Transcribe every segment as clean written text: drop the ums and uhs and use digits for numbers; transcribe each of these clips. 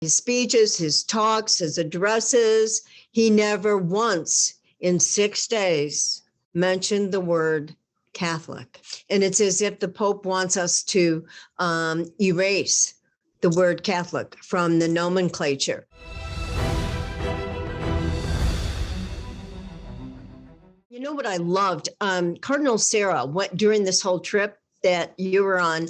his speeches, his talks, his addresses, he never once in 6 days mentioned the word Catholic. And it's as if the Pope wants us to erase the word Catholic from the nomenclature. You know what I loved? Cardinal Sarah went during this whole trip that you were on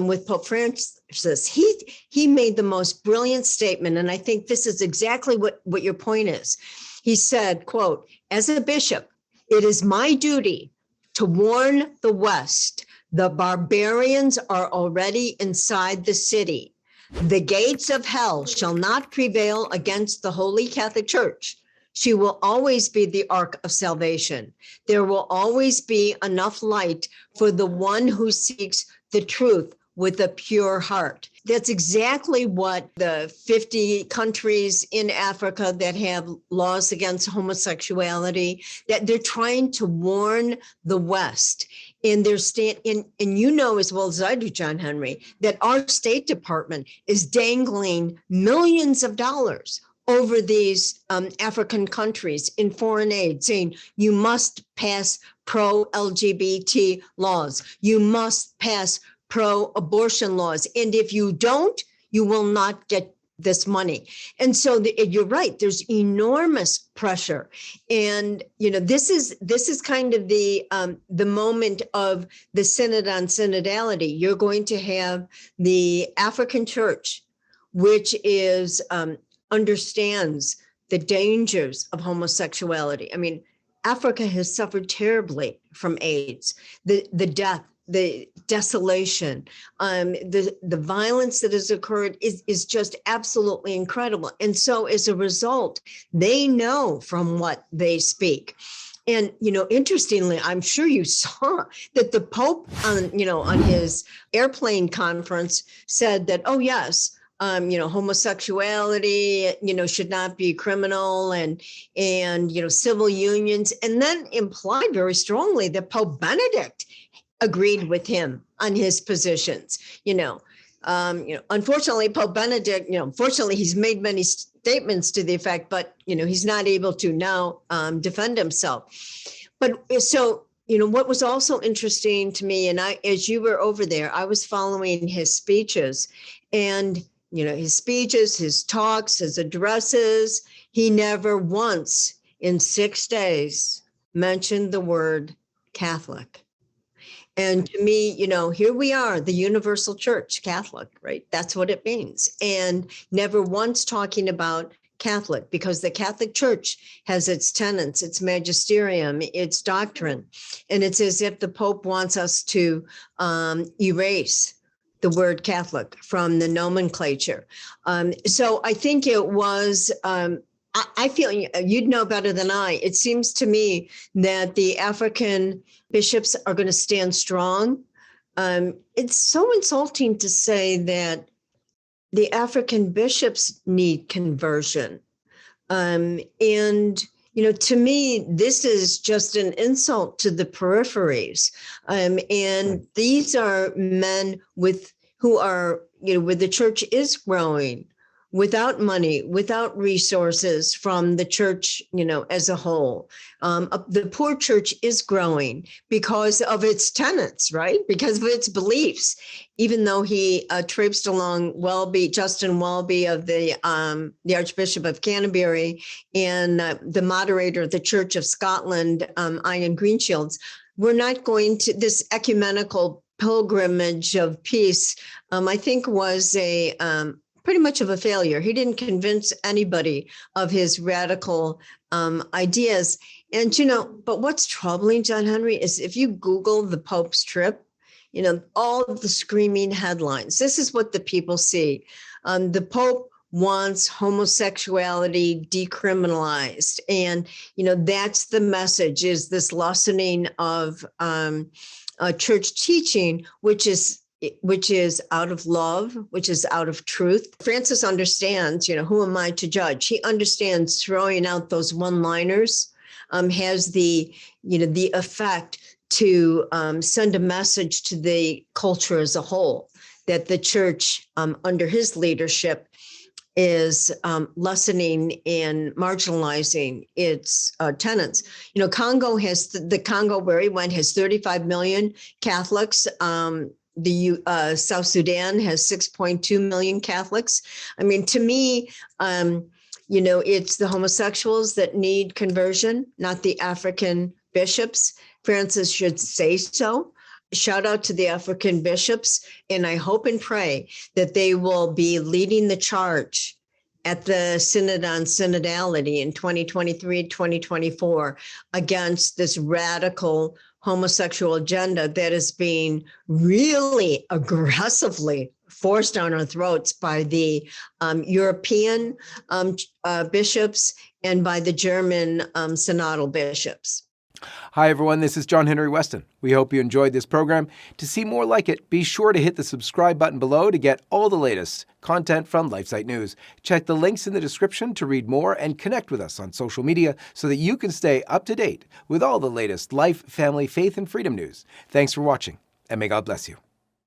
with Pope Francis. He made the most brilliant statement, and I think this is exactly what your point is. He said, quote, "As a bishop, it is my duty to warn the West. The barbarians are already inside the city. The gates of hell shall not prevail against the Holy Catholic Church. She will always be the ark of salvation. There will always be enough light for the one who seeks the truth with a pure heart." That's exactly what the 50 countries in Africa that have laws against homosexuality, that they're trying to warn the West. And they're and you know as well as I do, John Henry, that our State Department is dangling millions of dollars over these African countries in foreign aid, saying you must pass pro-LGBT laws, you must pass pro-abortion laws, and if you don't, you will not get this money. And so you're right, there's enormous pressure. And this is kind of the moment of the Synod on Synodality. You're going to have the African Church, which is understands the dangers of homosexuality. I mean, Africa has suffered terribly from AIDS, the death, the desolation, the violence that has occurred is just absolutely incredible. And so as a result, they know from what they speak. And, interestingly, I'm sure you saw that the Pope on his airplane conference said that, oh, yes, homosexuality, should not be criminal and civil unions, and then implied very strongly that Pope Benedict agreed with him on his positions. Unfortunately, Pope Benedict, fortunately, he's made many statements to the effect, but, he's not able to now defend himself. But so, what was also interesting to me, and as you were over there, I was following his speeches, and his speeches, his talks, his addresses, he never once in 6 days mentioned the word Catholic. And to me, here we are, the universal church, Catholic, right? That's what it means. And never once talking about Catholic, because the Catholic Church has its tenets, its magisterium, its doctrine. And it's as if the Pope wants us to erase the word Catholic from the nomenclature. So I think it was, I feel you'd know better than I. It seems to me that the African bishops are going to stand strong. It's so insulting to say that the African bishops need conversion. And, to me, this is just an insult to the peripheries. And these are men who are, where the church is growing, without money, without resources from the church, as a whole. The poor church is growing because of its tenets, right? Because of its beliefs. Even though he traipsed along Justin Welby of the Archbishop of Canterbury and the moderator of the Church of Scotland, Ian Greenshields, we're not going to this ecumenical pilgrimage of peace, I think was a pretty much of a failure. He didn't convince anybody of his radical ideas. And, but what's troubling, John Henry, is if you Google the Pope's trip, all of the screaming headlines, this is what the people see. The Pope wants homosexuality decriminalized. And, that's the message, is this lessening of church teaching, which is out of love, which is out of truth. Francis understands, who am I to judge? He understands throwing out those one-liners has the effect to send a message to the culture as a whole, that the church under his leadership is lessening and marginalizing its tenants. You know, Congo has the Congo where he went has 35 million Catholics. The South Sudan has 6.2 million Catholics. I mean, to me, you know, it's the homosexuals that need conversion, not the African bishops. Francis should say so. Shout out to the African bishops, and I hope and pray that they will be leading the charge at the Synod on Synodality in 2023, 2024 against this radical homosexual agenda that is being really aggressively forced down our throats by the European bishops and by the German synodal bishops. Hi, everyone. This is John Henry Westen. We hope you enjoyed this program. To see more like it, be sure to hit the subscribe button below to get all the latest content from LifeSite News. Check the links in the description to read more and connect with us on social media so that you can stay up to date with all the latest life, family, faith, and freedom news. Thanks for watching, and may God bless you.